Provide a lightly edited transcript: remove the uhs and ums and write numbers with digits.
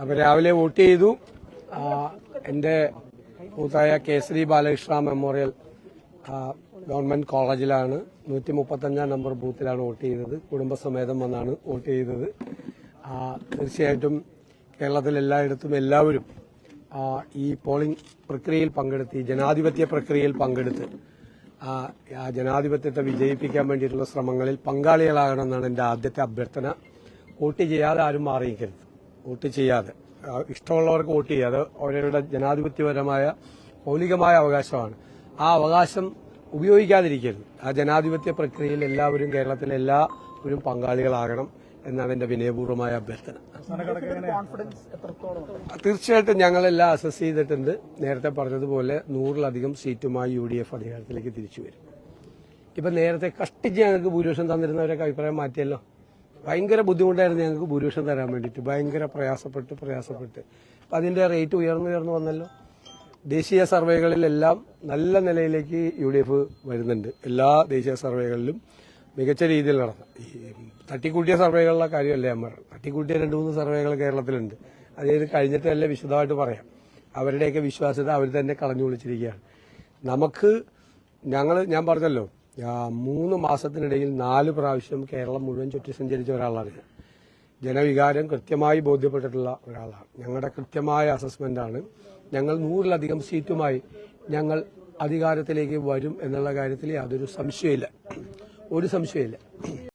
അപ്പൊ രാവിലെ വോട്ട് ചെയ്തു. എന്റെ ബൂത്തായ കേസരി ബാലകൃഷ്ണ മെമ്മോറിയൽ ഗവൺമെന്റ് കോളേജിലാണ് 135 നമ്പർ ബൂത്തിലാണ് വോട്ട് ചെയ്തത്. കുടുംബസമേതം വന്നാണ് വോട്ട് ചെയ്തത്. തീർച്ചയായിട്ടും കേരളത്തിൽ എല്ലായിടത്തും എല്ലാവരും ഈ പോളിംഗ് പ്രക്രിയയിൽ പങ്കെടുത്ത്, ഈ ജനാധിപത്യ പ്രക്രിയയിൽ പങ്കെടുത്ത് ആ ജനാധിപത്യത്തെ വിജയിപ്പിക്കാൻ വേണ്ടിയിട്ടുള്ള ശ്രമങ്ങളിൽ പങ്കാളികളാകണമെന്നാണ് എന്റെ ആദ്യത്തെ അഭ്യർത്ഥന. വോട്ട് ചെയ്യാതെ ആരും മാറിയിരിക്കരുത്. വോട്ട് ചെയ്യാതെ ഇഷ്ടമുള്ളവർക്ക് വോട്ട് ചെയ്യാതെ അവരുടെ ജനാധിപത്യപരമായ മൌലികമായ അവകാശമാണ്. ആ അവകാശം ഉപയോഗിക്കാതിരിക്കരുത്. ആ ജനാധിപത്യ പ്രക്രിയയിൽ എല്ലാവരും, കേരളത്തിലെ എല്ലാവരും പങ്കാളികളാകണം എന്നാണ് എന്റെ വിനയപൂർവ്വമായ അഭ്യർത്ഥന. തീർച്ചയായിട്ടും ഞങ്ങളെല്ലാം അസസ് ചെയ്തിട്ടുണ്ട്. നേരത്തെ പറഞ്ഞതുപോലെ 100-ലധികം സീറ്റുമായി UDF അധികാരത്തിലേക്ക് തിരിച്ചു വരും. ഇപ്പൊ നേരത്തെ കഷ്ടിച്ച് ഞങ്ങൾക്ക് ഭൂരിപക്ഷം തന്നിരുന്നവരൊക്കെ അഭിപ്രായം മാറ്റിയല്ലോ. ഭയങ്കര ബുദ്ധിമുട്ടായിരുന്നു ഞങ്ങൾക്ക് ഭൂരിപക്ഷം തരാൻ വേണ്ടിയിട്ട്. ഭയങ്കര പ്രയാസപ്പെട്ട് അപ്പൊ അതിന്റെ റേറ്റ് ഉയർന്നു വന്നല്ലോ. ദേശീയ സർവേകളിലെല്ലാം നല്ല നിലയിലേക്ക് UDF വരുന്നുണ്ട്. എല്ലാ ദേശീയ സർവേകളിലും മികച്ച രീതിയിൽ നടന്നു. ഈ തട്ടിക്കൂട്ടിയ സർവേകളുടെ കാര്യമല്ല ഞാൻ പറഞ്ഞു. തട്ടിക്കൂട്ടിയ 2-3 സർവേകൾ കേരളത്തിലുണ്ട്. അതായത് കഴിഞ്ഞിട്ട് നല്ല വിശദമായിട്ട് പറയാം. അവരുടെയൊക്കെ വിശ്വാസ്യത അവർ തന്നെ കളഞ്ഞു വിളിച്ചിരിക്കുകയാണ്. ഞാൻ പറഞ്ഞല്ലോ, 3 മാസത്തിനിടയിൽ 4 പ്രാവശ്യം കേരളം മുഴുവൻ ചുറ്റി സഞ്ചരിച്ച ഒരാളാണ് ഞാൻ. ജനവികാരം കൃത്യമായി ബോധ്യപ്പെട്ടിട്ടുള്ള ഒരാളാണ്. ഞങ്ങളുടെ കൃത്യമായ അസസ്മെന്റാണ്. ഞങ്ങൾ 100-ലധികം സീറ്റുമായി ഞങ്ങൾ അധികാരത്തിലേക്ക് വരും എന്നുള്ള കാര്യത്തിൽ യാതൊരു സംശയമില്ല.